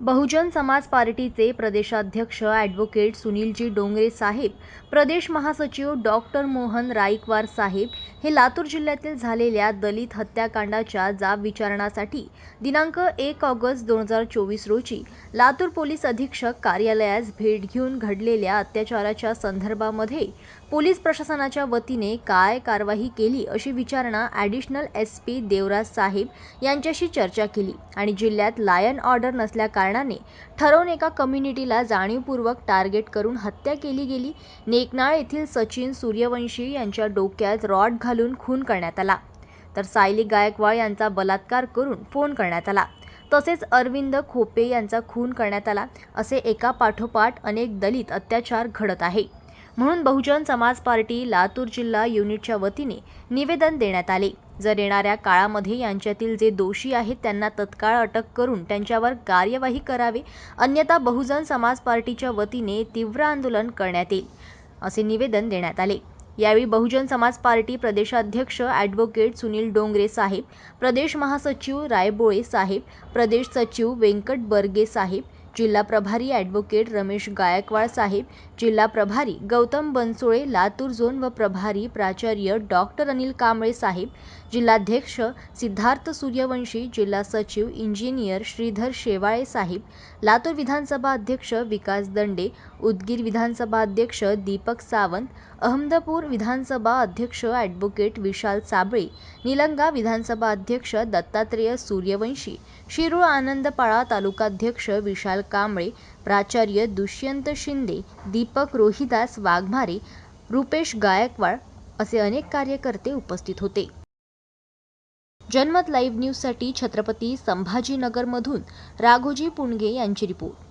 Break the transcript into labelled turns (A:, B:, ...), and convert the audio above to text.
A: बहुजन समाज पार्टीचे प्रदेशाध्यक्ष ॲडव्होकेट सुनीलजी डोंगरे साहेब, प्रदेश महासचिव डॉक्टर मोहन राईकवार साहेब हे लातूर जिल्ह्यातील झालेल्या दलित हत्याकांडाच्या जाब विचारणासाठी दिनांक 1 ऑगस्ट 2024 रोजी लातूर पोलीस अधीक्षक कार्यालयास भेट घेऊन घडलेल्या अत्याचाराच्या संदर्भामध्ये पोलीस प्रशासनाच्या वतीने काय कारवाई केली अशी विचारणा ॲडिशनल SP देवराज साहेब यांच्याशी चर्चा केली आणि जिल्ह्यात लायन ऑर्डर नसल्या कारणाने ठरवून एका कम्युनिटीला जाणीवपूर्वक टार्गेट करून हत्या केली गेली। नेकनाळ येथील सचिन सूर्यवंशी यांच्या डोक्यात रॉड घालून खून करण्यात आला, तर सायली गायकवाड यांचा बलात्कार करून फोन करण्यात आला, तसेच अरविंद खोपे यांचा खून करण्यात आला, असे एका पाठोपाठ अनेक दलित अत्याचार घडत आहे। म्हणून बहुजन समाज पार्टी लातूर जिल्हा युनिटच्या वतीने निवेदन देण्यात आले। जर येणाऱ्या काळामध्ये यांच्यातील जे दोषी आहेत त्यांना तत्काळ अटक करून त्यांच्यावर कार्यवाही करावे, अन्यथा बहुजन समाज पार्टीच्या वतीने तीव्र आंदोलन करण्यात येईल, असे निवेदन देण्यात आले। यावेळी बहुजन समाज पार्टी प्रदेशाध्यक्ष ॲडव्होकेट सुनील डोंगरे साहेब, प्रदेश महासचिव रायबोळे साहेब, प्रदेश सचिव व्यंकट बर्गे साहेब, जिल्हा प्रभारी ॲडव्होकेट रमेश गायकवाड साहेब, जिल्हा प्रभारी गौतम बनसोळे लातूर झोन व प्रभारी प्राचार्य डॉक्टर अनिल कांबळे साहेब, जिल्हाध्यक्ष सिद्धार्थ सूर्यवंशी, जिल्हा सचिव इंजिनियर श्रीधर शेवाळे साहेब, लातूर विधानसभा अध्यक्ष विकास दंडे, उदगीर विधानसभा अध्यक्ष दीपक सावंत, अहमदपूर विधानसभा अध्यक्ष ॲडव्होकेट विशाल साबळे, निलंगा विधानसभा अध्यक्ष दत्तात्रेय सूर्यवंशी, शिरूर आनंदपाडा तालुकाध्यक्ष विशाल कांबळे, प्राचार्य दुष्यंत शिंदे, दीपक रोहिदास वाघमारे, रुपेश गायकवाड असे अनेक कार्यकर्ते उपस्थित होते। जनमत लाईव्ह न्यूजसाठी छत्रपती संभाजीनगरमधून राघोजी पुणगे यांची रिपोर्ट।